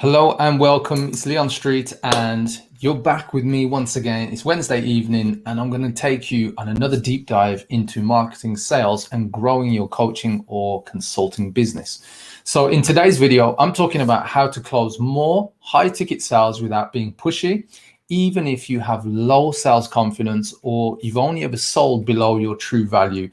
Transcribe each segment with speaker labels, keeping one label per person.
Speaker 1: Hello and welcome. It's Leon Street, and you're back with me once again. It's Wednesday evening, and I'm going to take you on another deep dive into marketing, sales, and growing your coaching or consulting business. So, in today's video, I'm talking about how to close more high ticket sales without being pushy, even if you have low sales confidence or you've only ever sold below your true value.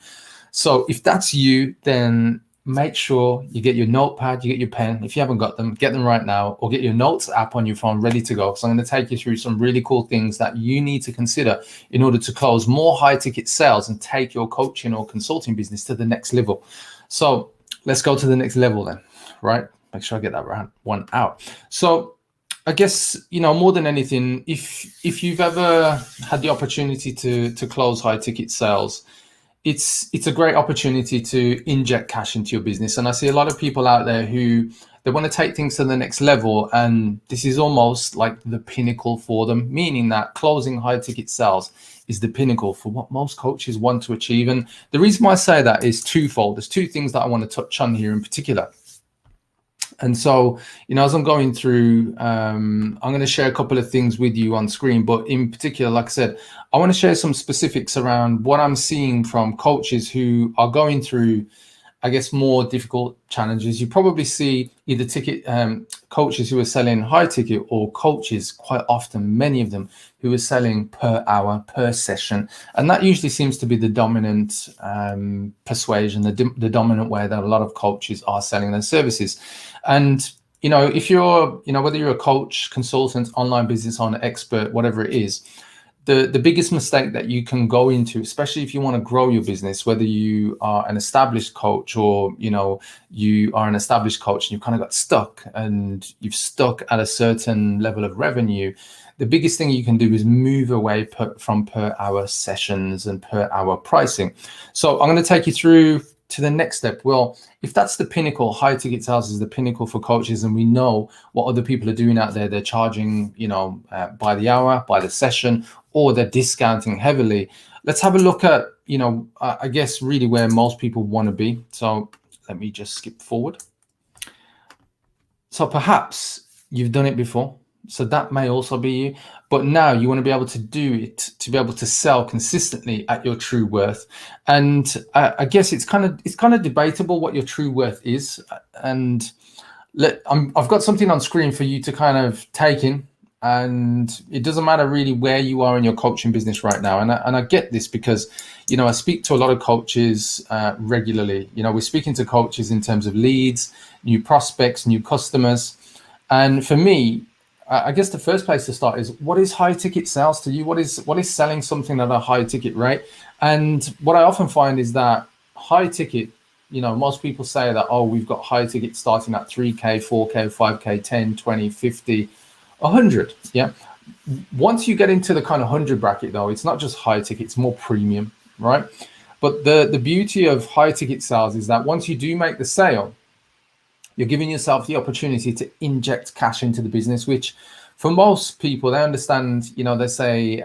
Speaker 1: So, if that's you, then make sure you get your notepad, you get your pen. If you haven't got them, get them right now, or get your notes app on your phone ready to go. So I'm going to take you through some really cool things that you need to consider in order to close more high ticket sales and take your coaching or consulting business to the next level. So let's go to the next level then, right? Make sure I get that one out. So I guess, more than anything, if you've ever had the opportunity to close high ticket sales, it's a great opportunity to inject cash into your business. And I see a lot of people out there who they want to take things to the next level, and this is almost like the pinnacle for them, meaning that closing high ticket sales is the pinnacle for what most coaches want to achieve. And the reason why I say that is twofold. There's two things that I want to touch on here in particular. And so, as I'm going through, I'm going to share a couple of things with you on screen, but in particular, like I said, I want to share some specifics around what I'm seeing from coaches who are going through, I guess, more difficult challenges. You probably see either coaches who are selling high ticket, or coaches, quite often, many of them, who are selling per hour, per session. And that usually seems to be the dominant persuasion, the dominant way that a lot of coaches are selling their services. And, if you're, whether you're a coach, consultant, online business owner, expert, whatever it is, the biggest mistake that you can go into, especially if you want to grow your business, whether you are an established coach or, you are an established coach and you kind of got stuck and you've stuck at a certain level of revenue, the biggest thing you can do is move away from per hour sessions and per hour pricing. So I'm going to take you through to the next step. Well, if that's the pinnacle, high ticket sales is the pinnacle for coaches, and we know what other people are doing out there. They're charging, by the hour, by the session, or they're discounting heavily. Let's have a look at, I guess really where most people want to be. So let me just skip forward. So perhaps you've done it before. So that may also be you, but now you want to be able to do it, to be able to sell consistently at your true worth. And I guess it's kind of debatable what your true worth is. And I've got something on screen for you to kind of take in. And it doesn't matter really where you are in your coaching business right now. And I get this because, I speak to a lot of coaches regularly. We're speaking to coaches in terms of leads, new prospects, new customers. And for me, I guess the first place to start is, what is high ticket sales to you? What is selling something at a high ticket rate? And what I often find is that high ticket, most people say that, oh, we've got high ticket starting at 3K, 4K, 5K, 10, 20, 50, 100. Yeah. Once you get into the kind of 100 bracket, though, it's not just high ticket, it's more premium, right? But the beauty of high ticket sales is that once you do make the sale, you're giving yourself the opportunity to inject cash into the business, which for most people, they understand, they say,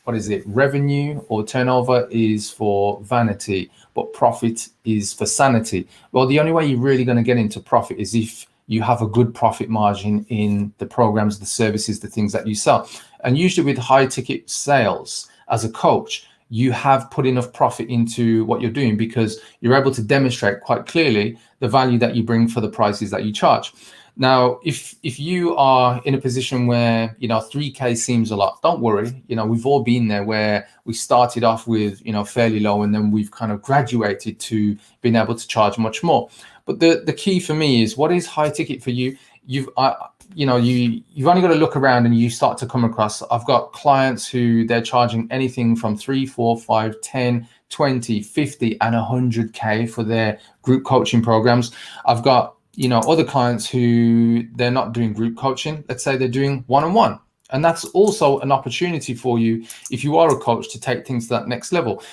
Speaker 1: what is it? Revenue or turnover is for vanity, but profit is for sanity. Well, the only way you're really going to get into profit is if you have a good profit margin in the programs, the services, the things that you sell. And usually with high ticket sales as a coach, you have put enough profit into what you're doing because you're able to demonstrate quite clearly the value that you bring for the prices that you charge. Now, if you are in a position where, 3K seems a lot, don't worry. We've all been there where we started off with, fairly low, and then we've kind of graduated to being able to charge much more. But the key for me is, what is high ticket for you? You've only got to look around and you start to come across. I've got clients who they're charging anything from 3, 4, 5, 10, 20, 50, and 100K for their group coaching programs. I've got, other clients who they're not doing group coaching. Let's say they're doing one-on-one. And that's also an opportunity for you, if you are a coach, to take things to that next level.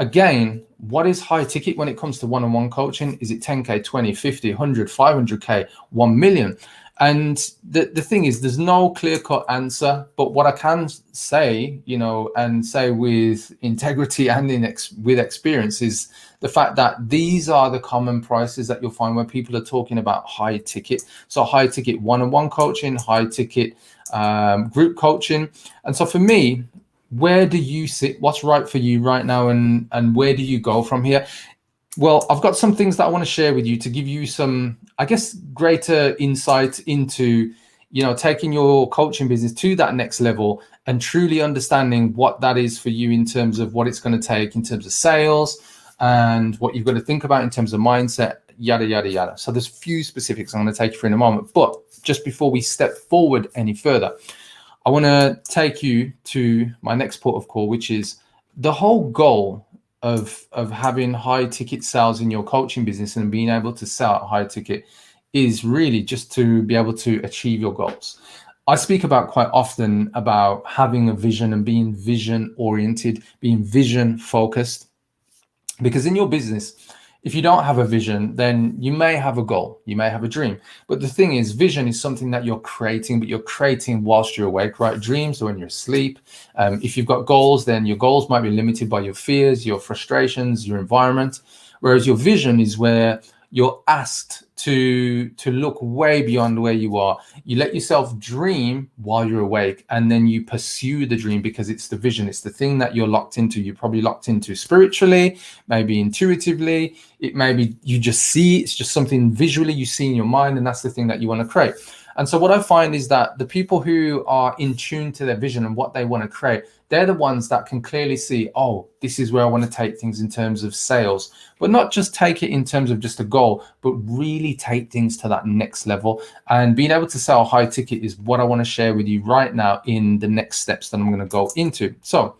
Speaker 1: Again, what is high ticket when it comes to one-on-one coaching? Is it 10K, 20, 50, 100, 500K, 1 million? And the thing is, there's no clear-cut answer, but what I can say, and say with integrity and with experience, is the fact that these are the common prices that you'll find when people are talking about high ticket. So high ticket one-on-one coaching, high ticket group coaching. And so for me, where do you sit? What's right for you right now, and where do you go from here? Well, I've got some things that I want to share with you to give you some, I guess, greater insight into, taking your coaching business to that next level and truly understanding what that is for you in terms of what it's going to take in terms of sales and what you've got to think about in terms of mindset, yada, yada, yada. So there's a few specifics I'm going to take you through in a moment. But just before we step forward any further, I want to take you to my next port of call, which is the whole goal of having high ticket sales in your coaching business and being able to sell at high ticket is really just to be able to achieve your goals. I speak about quite often about having a vision and being vision oriented, being vision focused, because in your business, if you don't have a vision, then you may have a goal, you may have a dream. But the thing is, vision is something that you're creating, but you're creating whilst you're awake, right? Dreams are when you're asleep. If you've got goals, then your goals might be limited by your fears, your frustrations, your environment. Whereas your vision is where you're asked to look way beyond where you are. You let yourself dream while you're awake, and then you pursue the dream because it's the vision. It's the thing that you're locked into. You're probably locked into spiritually, maybe intuitively. It may be you just see, it's just something visually you see in your mind, and that's the thing that you want to create. And so what I find is that the people who are in tune to their vision and what they want to create, they're the ones that can clearly see, oh, this is where I want to take things in terms of sales, but not just take it in terms of just a goal, but really take things to that next level. And being able to sell high ticket is what I want to share with you right now in the next steps that I'm going to go into. So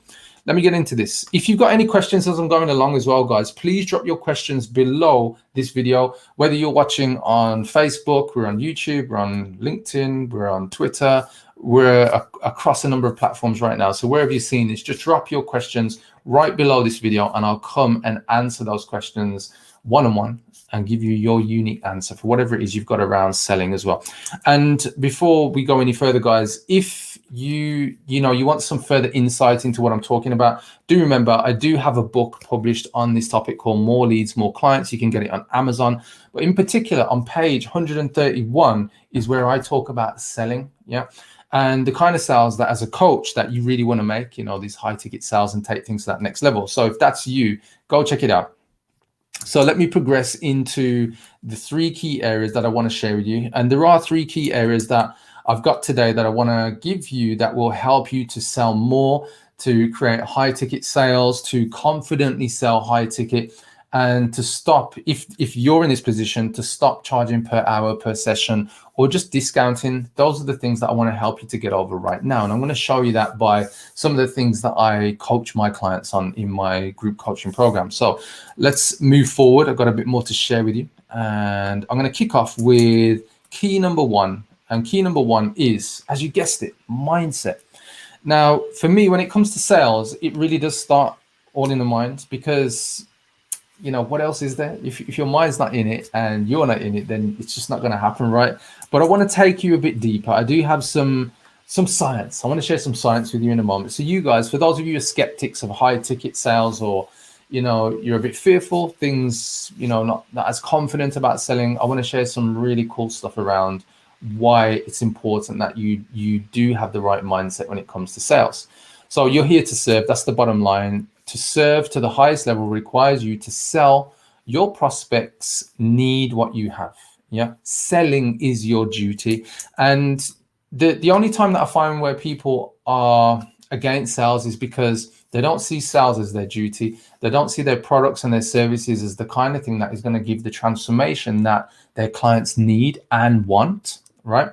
Speaker 1: let me get into this. If you've got any questions as I'm going along as well, guys, please drop your questions below this video. Whether you're watching on Facebook, we're on YouTube, we're on LinkedIn, we're on Twitter, we're across a number of platforms right now. So wherever you're seeing this, just drop your questions right below this video and I'll come and answer those questions one-on-one and give you your unique answer for whatever it is you've got around selling as well. And before we go any further, guys, if you want some further insight into what I'm talking about, do remember I do have a book published on this topic called More Leads, More Clients. You can get it on Amazon, but in particular on page 131 is where I talk about selling, and the kind of sales that as a coach that you really want to make, these high ticket sales and take things to that next level. So if that's you, go check it out. So let me progress into the 3 key areas that I want to share with you. And there are 3 key areas that I've got today that I want to give you that will help you to sell more, to create high ticket sales, to confidently sell high ticket, and to stop, if you're in this position, to stop charging per hour, per session, or just discounting. Those are the things that I want to help you to get over right now. And I'm going to show you that by some of the things that I coach my clients on in my group coaching program. So let's move forward. I've got a bit more to share with you. And I'm going to kick off with key number 1. And key number 1 is, as you guessed it, mindset. Now, for me, when it comes to sales, it really does start all in the mind, because what else is there? If your mind's not in it and you're not in it, then it's just not going to happen, right? But I want to take you a bit deeper. I do have some science. I want to share some science with you in a moment. So you guys, for those of you who are skeptics of high ticket sales, or you're a bit fearful, things, not as confident about selling, I want to share some really cool stuff around why it's important that you do have the right mindset when it comes to sales. So you're here to serve. That's the bottom line. To serve to the highest level requires you to sell. Your prospects need what you have. Selling is your duty. And the only time that I find where people are against sales is because they don't see sales as their duty. They don't see their products and their services as the kind of thing that is going to give the transformation that their clients need and want, right?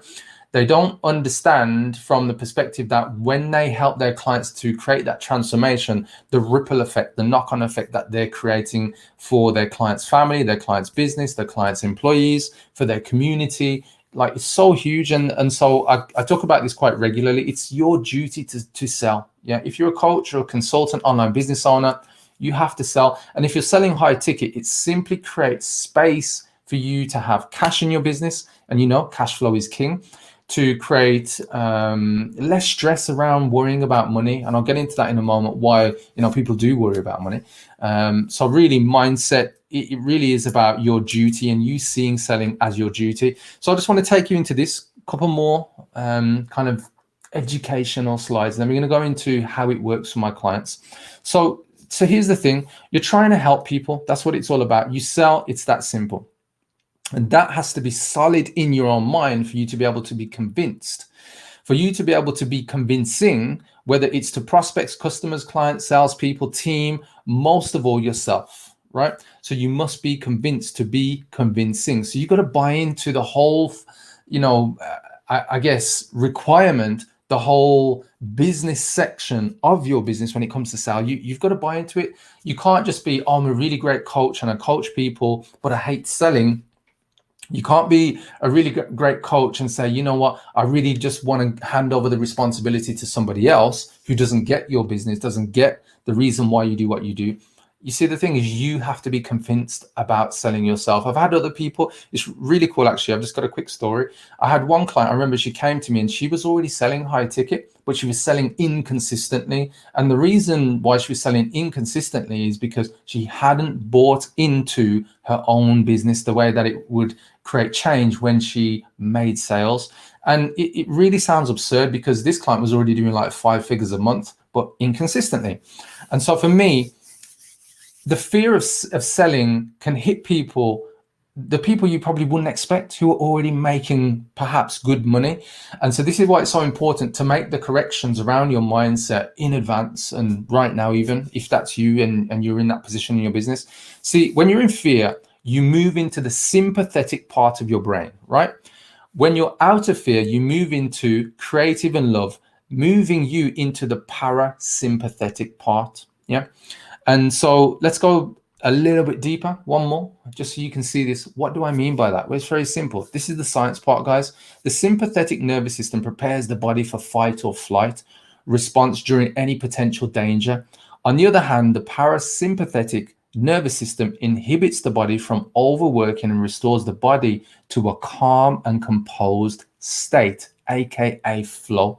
Speaker 1: They don't understand from the perspective that when they help their clients to create that transformation, the ripple effect, the knock-on effect that they're creating for their client's family, their client's business, their client's employees, for their community, like, it's so huge. And so I talk about this quite regularly. It's your duty to sell. If you're a coach or a consultant, online business owner, You have to sell. And if you're selling high ticket, it simply creates space for you to have cash in your business. And cash flow is king, to create less stress around worrying about money. And I'll get into that in a moment, why people do worry about money. So really, mindset, it really is about your duty and you seeing selling as your duty. So I just want to take you into this couple more kind of educational slides. Then we're going to go into how it works for my clients. So here's the thing. You're trying to help people. That's what it's all about. You sell. It's that simple. And that has to be solid in your own mind for you to be able to be convinced, for you to be able to be convincing, whether it's to prospects, customers, clients, salespeople, team, most of all yourself, right? So you must be convinced to be convincing. So you've got to buy into the whole, I guess, requirement, the whole business section of your business when it comes to sale. You've got to buy into it. You can't just be, I'm a really great coach and I coach people, but I hate selling. You can't be a really great coach and say, you know what, I really just want to hand over the responsibility to somebody else who doesn't get your business, doesn't get the reason why you do what you do. You see, the thing is, you have to be convinced about selling yourself. I've had other people. It's really cool, actually. I've just got a quick story. I had one client. I remember she came to me and she was already selling high ticket, but she was selling inconsistently. And the reason why she was selling inconsistently is because she hadn't bought into her own business the way that it would create change when she made sales. And it really sounds absurd because this client was already doing like 5 figures a month, but inconsistently. And so for me, the fear of selling can hit people, the people you probably wouldn't expect, who are already making perhaps good money. And so this is why it's so important to make the corrections around your mindset in advance and right now, even if that's you and you're in that position in your business. See, when you're in fear, you move into the sympathetic part of your brain, right? When you're out of fear, you move into creative and love, moving you into the parasympathetic part. Yeah. And so let's go a little bit deeper, one more, just so you can see this. What do I mean by that? Well, it's very simple. This is the science part, guys. The sympathetic nervous system prepares the body for fight or flight response during any potential danger. On the other hand, the parasympathetic nervous system inhibits the body from overworking and restores the body to a calm and composed state, aka flow.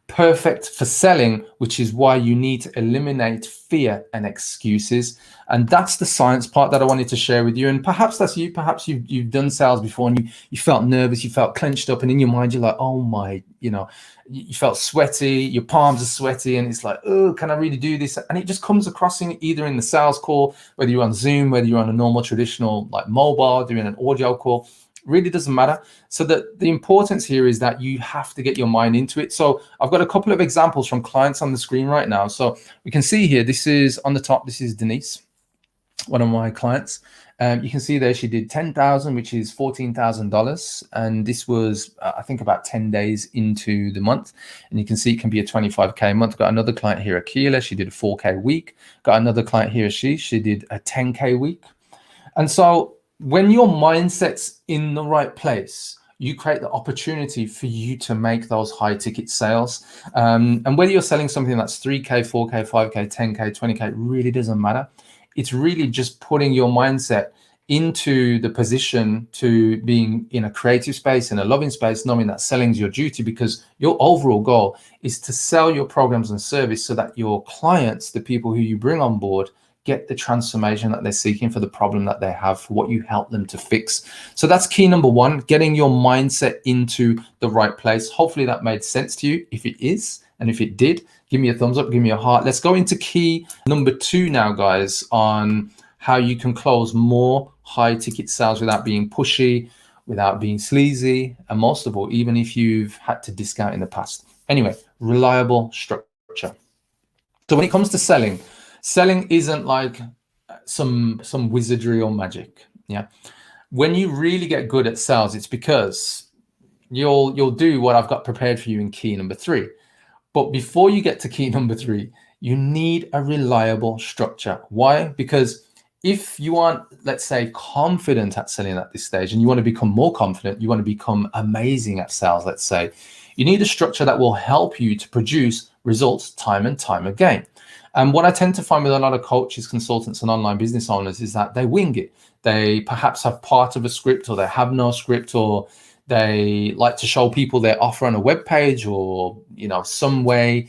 Speaker 1: Perfect for selling, which is why you need to eliminate fear and excuses. And that's the science part that I wanted to share with you. And perhaps that's you. Perhaps you've done sales before and you felt nervous, you felt clenched up, and in your mind you're like, oh my, you felt sweaty, your palms are sweaty, and it's like, oh, can I really do this? And it just comes across in either in the sales call, whether you're on Zoom, whether you're on a normal traditional like mobile, doing an audio call. Really doesn't matter. So that the importance here is that you have to get your mind into it. So I've got a couple of examples from clients on the screen right now. So we can see here, this is on the top, this is Denise, one of my clients. You can see there she did 10,000, which is $14,000. And this was, I think, about 10 days into the month. And you can see it can be a 25K month. Got another client here, Akila. She did a 4K week. Got another client here, she did a 10K week. And so when your mindset's in the right place, you create the opportunity for you to make those high ticket sales. And whether you're selling something that's 3K, 4K, 5K, 10K, 20K, really doesn't matter. It's really just putting your mindset into the position to being in a creative space, in a loving space, knowing that selling is your duty, because your overall goal is to sell your programs and service so that your clients, the people who you bring on board, get the transformation that they're seeking for the problem that they have, for what you help them to fix. So that's key number one, getting your mindset into the right place. Hopefully that made sense to you. If it is, and if it did, give me a thumbs up, give me a heart. Let's go into key number 2 now, guys, on how you can close more high ticket sales without being pushy, without being sleazy, and most of all, even if you've had to discount in the past. Anyway, reliable structure. So when it comes to selling isn't like some wizardry or magic. Yeah. When you really get good at sales, it's because you'll do what I've got prepared for you in key number 3. But before you get to key number 3, you need a reliable structure. Why? Because if you aren't, let's say, confident at selling at this stage, and you want to become more confident, you want to become amazing at sales, let's say, you need a structure that will help you to produce results time and time again. And what I tend to find with a lot of coaches, consultants, and online business owners is that they wing it. They perhaps have part of a script, or they have no script, or they like to show people their offer on a web page, or some way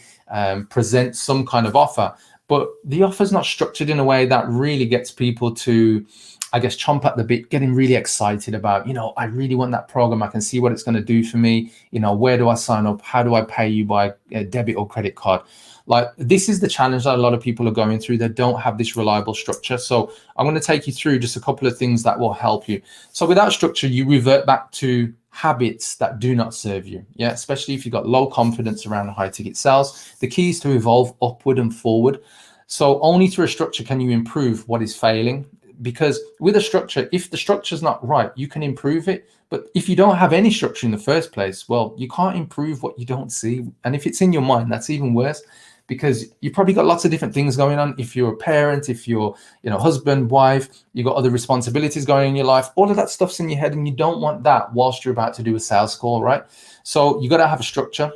Speaker 1: present some kind of offer. But the offer's not structured in a way that really gets people to, I guess, chomp at the bit, getting really excited about, I really want that program. I can see what it's going to do for me. Where do I sign up? How do I pay you by debit or credit card? Like, this is the challenge that a lot of people are going through. They don't have this reliable structure. So I'm going to take you through just a couple of things that will help you. So without structure, you revert back to habits that do not serve you. Yeah, especially if you've got low confidence around high ticket sales. The key is to evolve upward and forward. So only through a structure can you improve what is failing. Because with a structure, if the structure is not right, you can improve it. But if you don't have any structure in the first place, well, you can't improve what you don't see. And if it's in your mind, that's even worse, because you've probably got lots of different things going on. If you're a parent, if you're, husband, wife, you've got other responsibilities going on in your life, all of that stuff's in your head, and you don't want that whilst you're about to do a sales call, right? So you got to have a structure.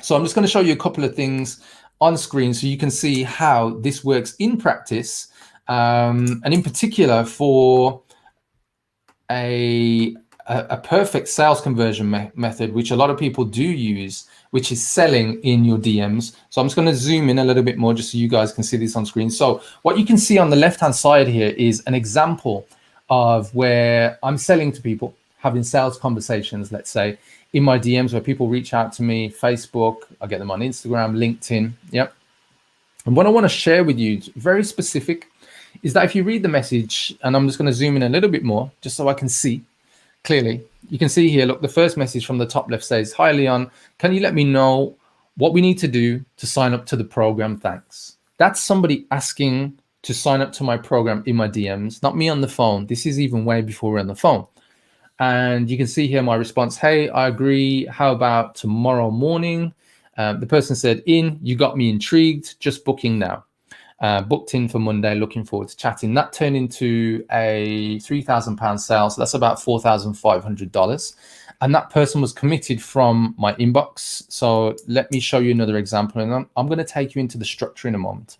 Speaker 1: So I'm just going to show you a couple of things on screen so you can see how this works in practice. And in particular for a perfect sales conversion method, which a lot of people do use, which is selling in your DMs. So I'm just going to zoom in a little bit more just so you guys can see this on screen. So what you can see on the left-hand side here is an example of where I'm selling to people, having sales conversations, let's say, in my DMs, where people reach out to me, Facebook, I get them on Instagram, LinkedIn. Yep. And what I want to share with you, very specific, is that if you read the message, and I'm just going to zoom in a little bit more just so I can see clearly. You can see here, look, the first message from the top left says, "Hi, Leon, can you let me know what we need to do to sign up to the program? Thanks." That's somebody asking to sign up to my program in my DMs, not me on the phone. This is even way before we're on the phone. And you can see here my response, "Hey, I agree. How about tomorrow morning?" The person said, "You got me intrigued, just booking now." Booked in for Monday, looking forward to chatting. That turned into a £3,000 sale. So that's about $4,500. And that person was committed from my inbox. So let me show you another example. And I'm going to take you into the structure in a moment.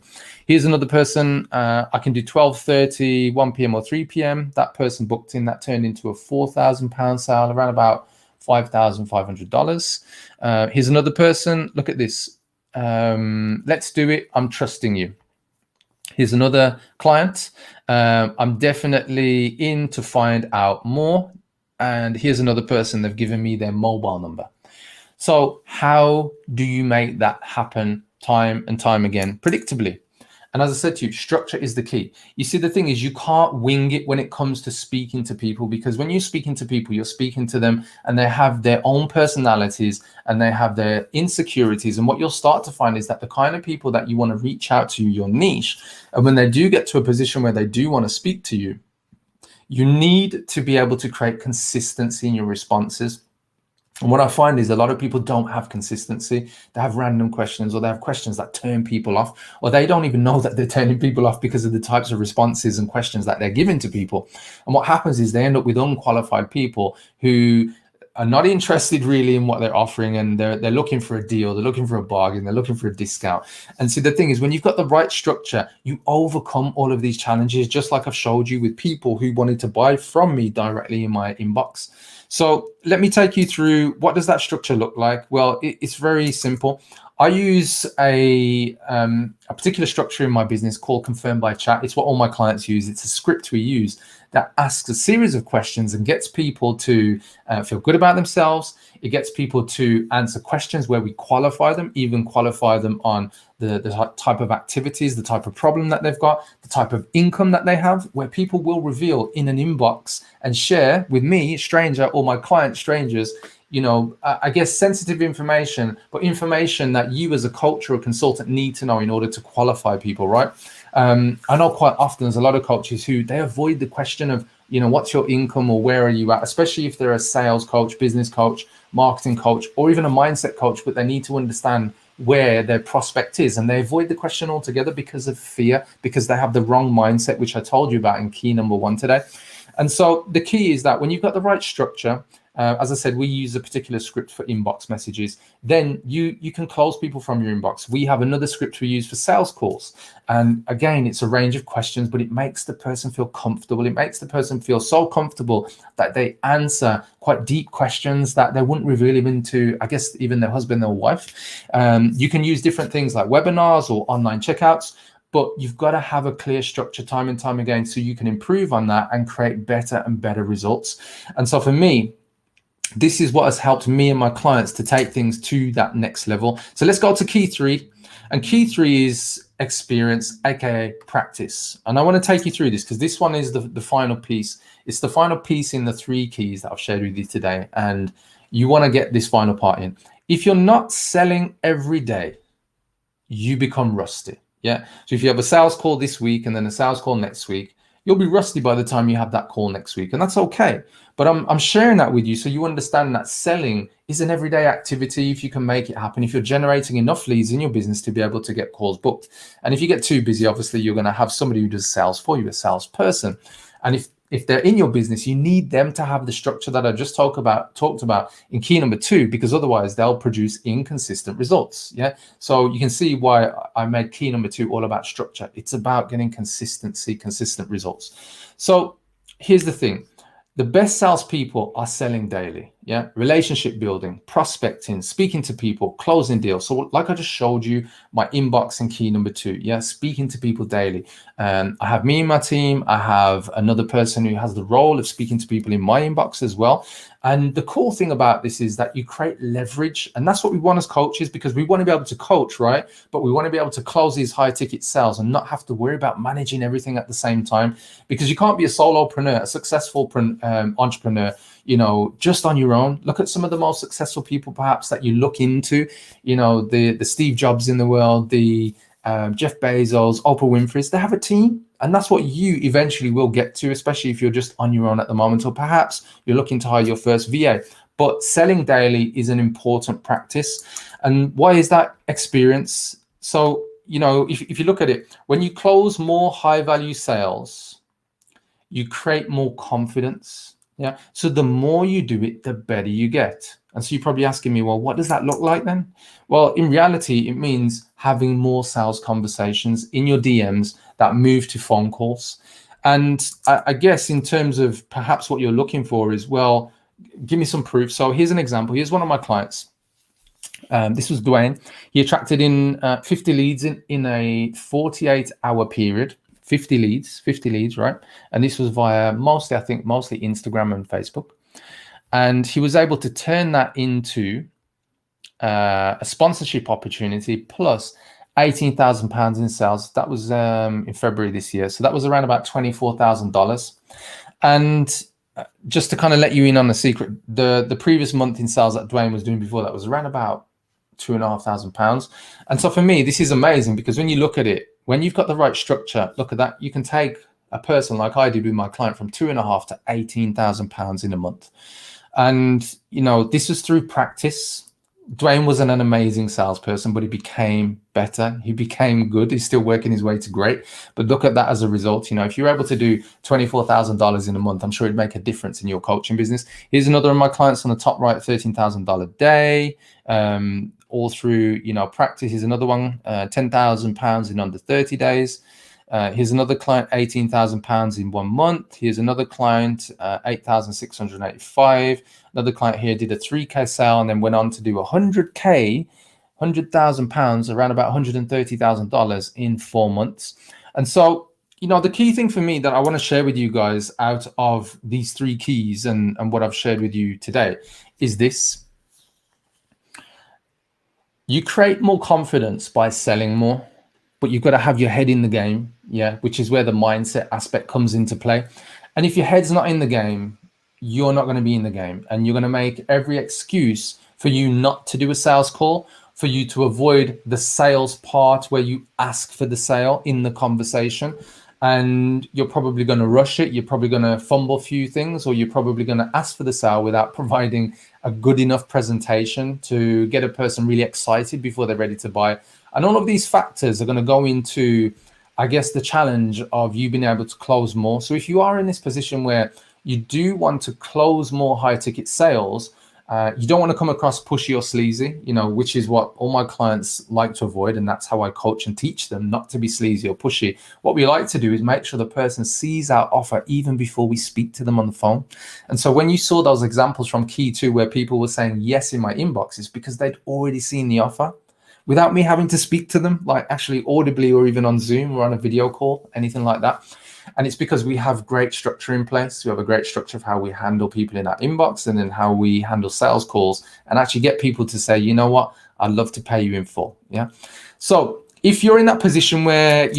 Speaker 1: Here's another person. I can do 12:30, 1 p.m. or 3 p.m. That person booked in. That turned into a £4,000 sale, around about $5,500. Here's another person. Look at this. Let's do it. I'm trusting you. Here's another client. I'm definitely in to find out more. And here's another person. They've given me their mobile number. So how do you make that happen time and time again, predictably? And as I said to you, structure is the key. You see, the thing is, you can't wing it when it comes to speaking to people, because when you're speaking to people, you're speaking to them and they have their own personalities and they have their insecurities. And what you'll start to find is that the kind of people that you want to reach out to, your niche, and when they do get to a position where they do want to speak to you, you need to be able to create consistency in your responses. And what I find is a lot of people don't have consistency. They have random questions, or they have questions that turn people off, or they don't even know that they're turning people off because of the types of responses and questions that they're giving to people. And what happens is they end up with unqualified people who are not interested really in what they're offering, and they're looking for a deal, they're looking for a bargain, they're looking for a discount. And see, the thing is, when you've got the right structure, you overcome all of these challenges, just like I've showed you with people who wanted to buy from me directly in my inbox. So let me take you through, what does that structure look like? Well, it's very simple. I use a particular structure in my business called Confirm by Chat. It's what all my clients use. It's a script we use that asks a series of questions and gets people to feel good about themselves. It gets people to answer questions where we qualify them, even qualify them on the type of activities, the type of problem that they've got, the type of income that they have, where people will reveal in an inbox and share with me, stranger, or my client, strangers, I guess sensitive information, but information that you as a coach or a consultant need to know in order to qualify people, right? I know quite often there's a lot of coaches who they avoid the question of, what's your income or where are you at, especially if they're a sales coach, business coach, marketing coach, or even a mindset coach, but they need to understand where their prospect is. And they avoid the question altogether because of fear, because they have the wrong mindset, which I told you about in key number 1 today. And so the key is that when you've got the right structure, As I said, we use a particular script for inbox messages. Then you can close people from your inbox. We have another script we use for sales calls. And again, it's a range of questions, but it makes the person feel comfortable. It makes the person feel so comfortable that they answer quite deep questions that they wouldn't reveal even to, I guess, even their husband or wife. You can use different things like webinars or online checkouts, but you've got to have a clear structure time and time again so you can improve on that and create better and better results. And so for me, this is what has helped me and my clients to take things to that next level. So let's go to key 3. And key 3 is experience, aka practice. And I want to take you through this because this one is the final piece. It's the final piece in the 3 keys that I've shared with you today. And you want to get this final part in. If you're not selling every day, you become rusty. Yeah. So if you have a sales call this week and then a sales call next week, you'll be rusty by the time you have that call next week. And that's okay. But I'm sharing that with you so you understand that selling is an everyday activity if you can make it happen, if you're generating enough leads in your business to be able to get calls booked. And if you get too busy, obviously you're going to have somebody who does sales for you, a salesperson. And if they're in your business, you need them to have the structure that I just talked about in key number 2, because otherwise they'll produce inconsistent results. Yeah. So you can see why I made key number 2 all about structure. It's about getting consistency, consistent results. So here's the thing. The best salespeople are selling daily. Yeah. Relationship building, prospecting, speaking to people, closing deals. So like I just showed you, my inbox in key number 2. Yeah. Speaking to people daily. I have me and my team. I have another person who has the role of speaking to people in my inbox as well. And the cool thing about this is that you create leverage. And that's what we want as coaches, because we want to be able to coach, right? But we want to be able to close these high ticket sales and not have to worry about managing everything at the same time, because you can't be a solopreneur, a successful entrepreneur, just on your own. Look at some of the most successful people perhaps that you look into, the Steve Jobs in the world, the Jeff Bezos, Oprah Winfrey's. They have a team, and that's what you eventually will get to, especially if you're just on your own at the moment, or perhaps you're looking to hire your first VA. But selling daily is an important practice. And why is that? Experience. So, if you look at it, when you close more high value sales, you create more confidence. Yeah. So the more you do it, the better you get. And so you're probably asking me, well, what does that look like then? Well, in reality, it means having more sales conversations in your DMs that move to phone calls. And I guess in terms of perhaps what you're looking for is, well, give me some proof. So here's an example. Here's one of my clients. This was Dwayne. He attracted in 50 leads in a 48-hour period. 50 leads, right? And this was via mostly Instagram and Facebook. And he was able to turn that into a sponsorship opportunity plus £18,000 in sales. That was in February this year. So that was around about $24,000. And just to kind of let you in on the secret, the previous month in sales that Dwayne was doing before that was around about £2,500. And so for me, this is amazing, because when you look at it, when you've got the right structure, look at that, you can take a person like I did with my client from £2,500 to £18,000 in a month. And, this was through practice. Dwayne wasn't an amazing salesperson, but he became better. He became good. He's still working his way to great. But look at that as a result. If you're able to do $24,000 in a month, I'm sure it'd make a difference in your coaching business. Here's another of my clients on the top right, $13,000 a day. All through, practice. Here's another one, £10,000 in under 30 days. Here's another client, £18,000 in 1 month. Here's another client, 8,685. Another client here did a 3K sale and then went on to do 100,000 pounds, around about $130,000 in 4 months. And so, the key thing for me that I want to share with you guys out of these 3 keys and what I've shared with you today is this. You create more confidence by selling more, but you've got to have your head in the game, which is where the mindset aspect comes into play. And if your head's not in the game, you're not going to be in the game, and you're going to make every excuse for you not to do a sales call, for you to avoid the sales part where you ask for the sale in the conversation. And you're probably going to rush it. You're probably going to fumble a few things, or you're probably going to ask for the sale without providing a good enough presentation to get a person really excited before they're ready to buy. And all of these factors are going to go into, I guess, the challenge of you being able to close more. So if you are in this position where you do want to close more high ticket sales. You don't want to come across pushy or sleazy, which is what all my clients like to avoid. And that's how I coach and teach them not to be sleazy or pushy. What we like to do is make sure the person sees our offer even before we speak to them on the phone. And so when you saw those examples from Key 2 where people were saying yes in my inbox, it's because they'd already seen the offer without me having to speak to them, like actually audibly or even on Zoom or on a video call, anything like that. And it's because we have great structure in place. We have a great structure of how we handle people in our inbox and then how we handle sales calls and actually get people to say, you know what, I'd love to pay you in full. Yeah. So if you're in that position where,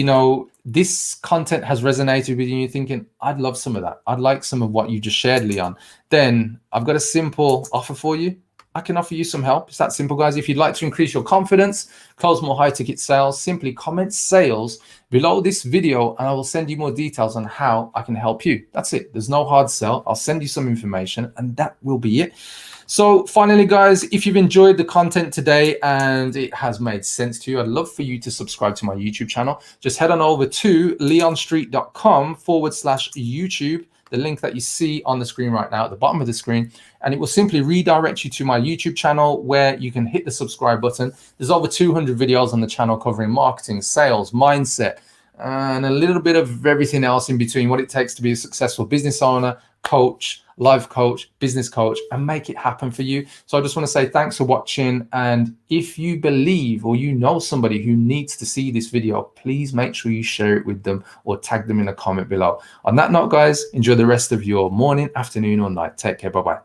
Speaker 1: this content has resonated with you and you're thinking, I'd love some of that, I'd like some of what you just shared, Leon, then I've got a simple offer for you. I can offer you some help. It's that simple, guys. If you'd like to increase your confidence, close more high ticket sales, simply comment sales below this video and I will send you more details on how I can help you. That's it. There's no hard sell. I'll send you some information and that will be it. So finally, guys, if you've enjoyed the content today and it has made sense to you, I'd love for you to subscribe to my YouTube channel. Just head on over to leonstreet.com/YouTube. The link that you see on the screen right now at the bottom of the screen, and it will simply redirect you to my YouTube channel where you can hit the subscribe button. There's over 200 videos on the channel covering marketing, sales, mindset, and a little bit of everything else in between, what it takes to be a successful business owner, coach, life coach, business coach, and make it happen for you. So I just want to say thanks for watching. And if you believe or you know somebody who needs to see this video, please make sure you share it with them or tag them in a comment below. On that note, guys, enjoy the rest of your morning, afternoon, or night. Take care. Bye-bye.